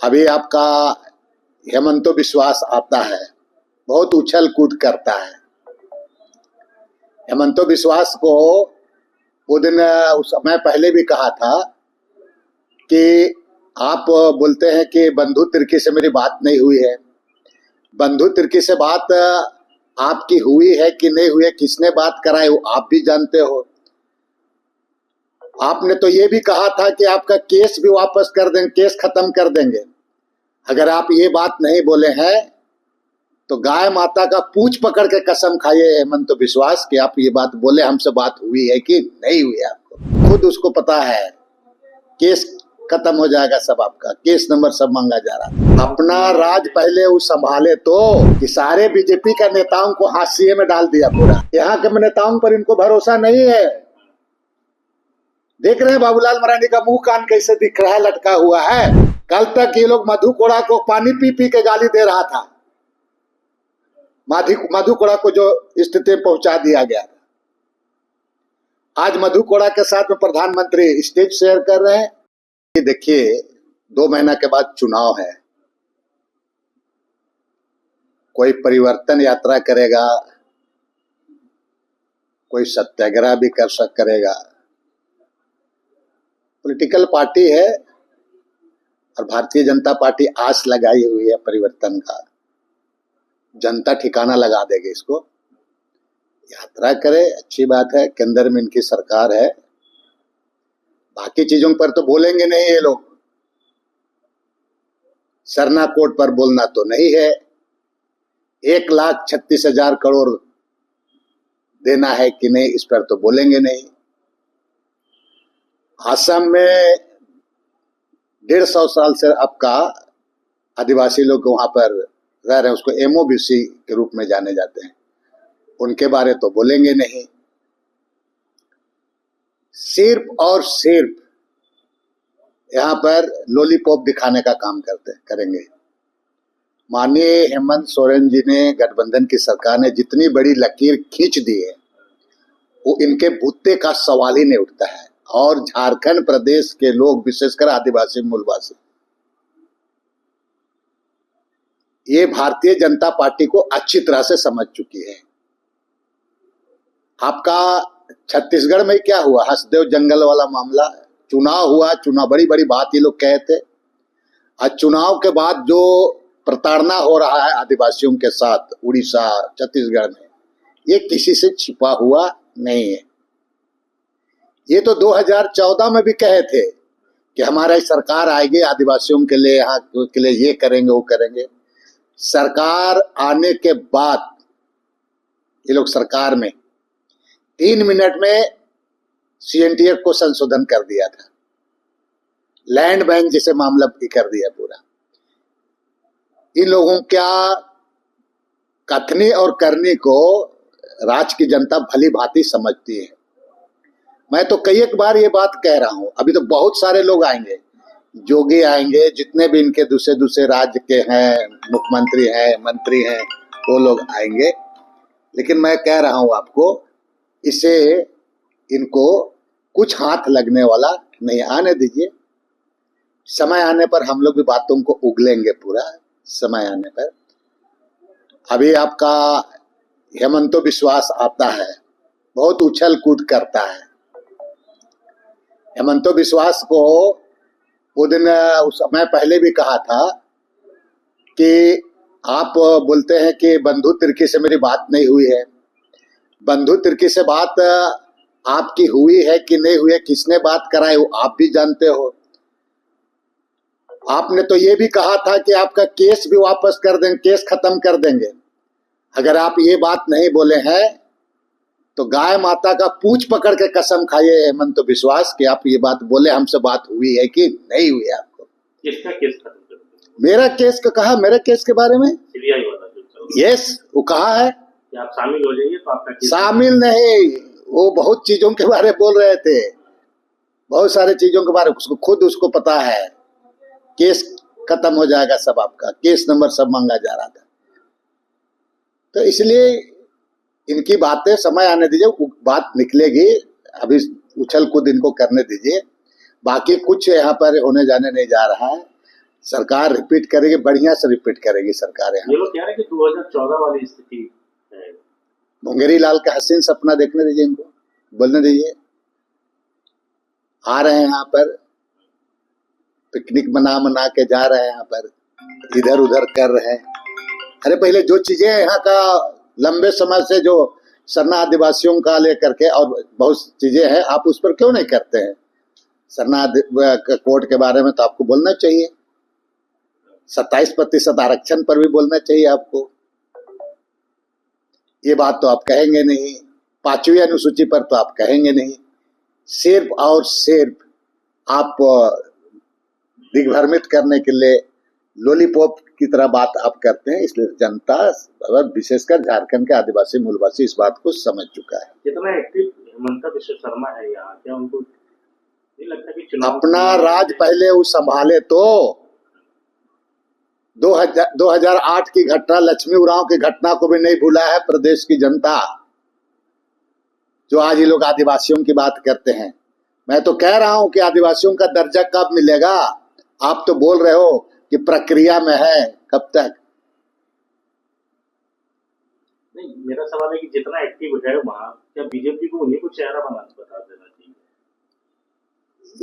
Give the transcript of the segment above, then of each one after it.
अभी आपका हेमंतो विश्वास आता है, बहुत उछल कूद करता है। हेमंतो विश्वास को वो दिन उस मैं पहले भी कहा था कि आप बोलते हैं कि बंधु तिर्की से मेरी बात नहीं हुई है। बंधु तिर्की से बात आपकी हुई है कि नहीं हुई है, किसने बात कराई वो आप भी जानते हो। आपने तो ये भी कहा था कि आपका केस भी वापस कर देंगे, केस खत्म कर देंगे। अगर आप ये बात नहीं बोले हैं तो गाय माता का पूंछ पकड़ के कसम खाइए हेमंतो विश्वास कि आप ये बात बोले, हमसे बात हुई है कि नहीं हुई है। आपको खुद उसको पता है, केस खत्म हो जाएगा सब, आपका केस नंबर सब मांगा जा रहा। अपना राज पहले वो संभाले तो कि सारे बीजेपी का नेताओं को हाशिए में डाल दिया पूरा। यहाँ के नेताओं पर इनको भरोसा नहीं है। देख रहे हैं बाबूलाल मरांडी का मुंह कान कैसे दिख रहा है, लटका हुआ है। कल तक ये लोग मधु कोड़ा को पानी पी पी के गाली दे रहा था। मधु कोड़ा को जो स्थिति में पहुंचा दिया गया। आज मधु कोड़ा के साथ में प्रधानमंत्री स्टेज शेयर कर रहे हैं। देखिए 2 महीना के बाद चुनाव है, कोई परिवर्तन यात्रा करेगा, कोई सत्याग्रह भी करेगा। पॉलिटिकल पार्टी है और भारतीय जनता पार्टी आस लगाई हुई है परिवर्तन का। जनता ठिकाना लगा देगी इसको। यात्रा करे, अच्छी बात है, केंद्र में इनकी सरकार है। बाकी चीजों पर तो बोलेंगे नहीं ये लोग। सरना कोर्ट पर बोलना तो नहीं है। 1,36,000 करोड़ देना है कि नहीं, इस पर तो बोलेंगे नहीं। असम में 150 साल से आपका आदिवासी लोग वहां पर रह रहे हैं, उसको एमओबीसी के रूप में जाने जाते हैं, उनके बारे तो बोलेंगे नहीं। सिर्फ और सिर्फ यहाँ पर लॉलीपॉप दिखाने का काम करेंगे। माननीय हेमंत सोरेन जी ने, गठबंधन की सरकार ने जितनी बड़ी लकीर खींच दी है वो इनके बूते का सवाल ही नहीं उठता है। और झारखंड प्रदेश के लोग, विशेषकर आदिवासी मूलवासी, ये भारतीय जनता पार्टी को अच्छी तरह से समझ चुकी है। आपका छत्तीसगढ़ में क्या हुआ, हसदेव जंगल वाला मामला, चुनाव हुआ, चुनाव बड़ी बड़ी बात ये लोग कहे थे। आज चुनाव के बाद जो प्रताड़ना हो रहा है आदिवासियों के साथ उड़ीसा, छत्तीसगढ़ में, ये किसी से छिपा हुआ नहीं है। ये तो 2014 में भी कहे थे कि हमारी सरकार आएगी, आदिवासियों के लिए, यहाँ के लिए ये करेंगे वो करेंगे। सरकार आने के बाद ये लोग सरकार में 3 मिनट में सीएनटीए को संशोधन कर दिया था, लैंड बैंक जैसे मामला भी कर दिया पूरा। इन लोगों क्या कथनी और करनी को राज्य की जनता भली भांति समझती है। मैं तो कई एक बार ये बात कह रहा हूं, अभी तो बहुत सारे लोग आएंगे, जोगी आएंगे, जितने भी इनके दूसरे दूसरे राज्य के हैं, मुख्यमंत्री हैं, मंत्री हैं, वो लोग आएंगे। लेकिन मैं कह रहा हूं आपको, इसे इनको कुछ हाथ लगने वाला नहीं। आने दीजिए, समय आने पर हम लोग भी बातों को उगलेंगे पूरा, समय आने पर। अभी आपका हेमंतो विश्वास आता है, बहुत उछल कूद करता है। हेमंतो विश्वास को वो दिन मैं पहले भी कहा था कि आप बोलते हैं कि बंधु तिर्की से मेरी बात नहीं हुई है। बंधु तिर्की से बात आपकी हुई है कि नहीं हुई है, किसने बात कराई वो आप भी जानते हो। आपने तो ये भी कहा था कि आपका केस भी वापस कर देंगे, केस खत्म कर देंगे। अगर आप ये बात नहीं बोले हैं तो गाय माता का पूंछ पकड़ के कसम खाइए हेमंतो विश्वास कि आप ये बात बोले, हमसे बात हुई है कि नहीं हुई है। आपको किसका केस खत्म कर दिया? मेरा केस का कहा, मेरे केस के बारे में सीबीआई वाला यस वो कहा है कि आप शामिल हो जाइए तो आपका केस। शामिल नहीं, वो बहुत चीजों के बारे में बोल रहे थे, बहुत सारे चीजों के बारे में उसको खुद उसको पता है। केस खत्म हो जाएगा सब, आपका केस नंबर सब मांगा जा रहा था। तो इसलिए इनकी बातें समय आने दीजिए, बात निकलेगी। अभी उछल कूद इनको करने दीजिए, बाकी कुछ यहाँ पर होने जाने नहीं जा रहा है। सरकार रिपीट करेगी, बढ़िया से रिपीट करेगी सरकार ये यहाँ। लोग कह रहे हैं कि 2014 वाली स्थिति है। मुंगेरी लाल का हसीन सपना देखने दीजिए, इनको बोलने दीजिए। आ रहे हैं यहाँ पर, पिकनिक मना मना के जा रहे हैं, यहाँ पर इधर उधर कर रहे हैं। अरे पहले जो चीजें यहाँ का लंबे समय से जो सरना आदिवासियों का लेकर के और बहुत चीजें हैं, आप उस पर क्यों नहीं करते हैं? सरना कोड के बारे में तो आपको बोलना चाहिए, 27% आरक्षण पर भी बोलना चाहिए आपको। ये बात तो आप कहेंगे नहीं, 5वीं अनुसूची पर तो आप कहेंगे नहीं। सिर्फ और सिर्फ आप दिग्भ्रमित करने के लिए लॉलीपॉप की तरह बात आप करते हैं, इसलिए जनता विशेषकर झारखंड के आदिवासी मूलवासी इस बात को समझ चुका है। कितना एक्टिव हेमंत बिश्व शर्मा है यहाँ, क्या उनको नहीं लगता कि चुनाव अपना राज पहले वो संभाले तो। 2008 की घटना, लक्ष्मी उरांव की घटना को भी नहीं भूला है प्रदेश की जनता, जो आज ये लोग आदिवासियों की बात करते हैं। मैं तो कह रहा हूं कि आदिवासियों का दर्जा कब मिलेगा? आप तो बोल रहे हो कि प्रक्रिया में है, कब तक? नहीं, मेरा सवाल है कि जितना एक्टिव है वहाँ, क्या बीजेपी को उन्हीं को चेहरा बता देना चाहिए?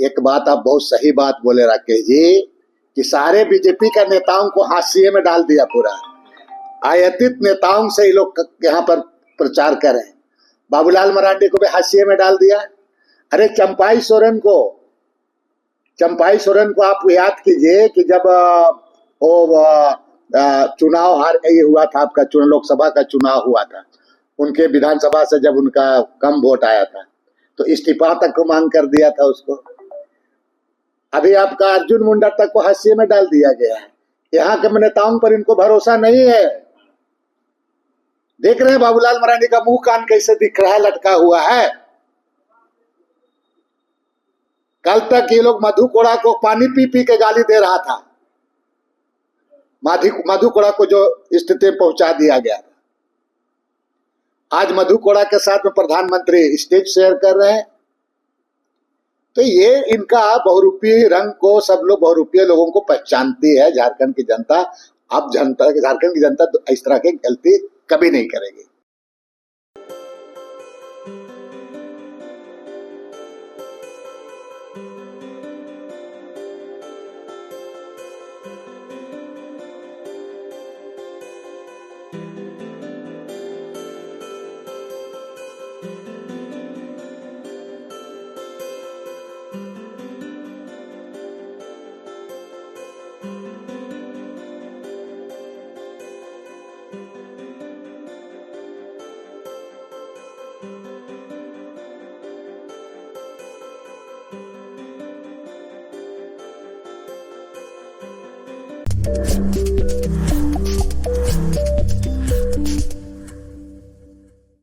एक बात आप बहुत सही बात बोले राकेश जी, कि सारे बीजेपी का नेताओं को हाशिए में डाल दिया पूरा। आयातित नेताओं से ये लोग यहाँ पर प्रचार करें। बाबूलाल मरांडी को भी हाशिए में डाल दिया। अरे चंपाई सोरेन को आप याद कीजिए कि जब वो चुनाव ये हुआ था, आपका लोकसभा का चुनाव हुआ था, उनके विधानसभा से जब उनका कम वोट आया था तो इस्तीफा तक को मांग कर दिया था उसको। अभी आपका अर्जुन मुंडा तक को हाशिए में डाल दिया गया है। यहाँ के नेताओं पर इनको भरोसा नहीं है। देख रहे हैं बाबूलाल मरांडी का मुंह कान कैसे दिख रहा है, लटका हुआ है। कल तक ये लोग मधु कोड़ा को पानी पी पी के गाली दे रहा था। मधु कोड़ा को जो स्थिति में पहुंचा दिया गया था, आज मधु कोड़ा के साथ में प्रधानमंत्री स्टेज शेयर कर रहे हैं। तो ये इनका बहुरूपी रंग को सब लोग, बहुरूपी लोगों को पहचानती है झारखंड की जनता। अब झारखंड की जनता तो इस तरह की गलती कभी नहीं करेगी। Thank you.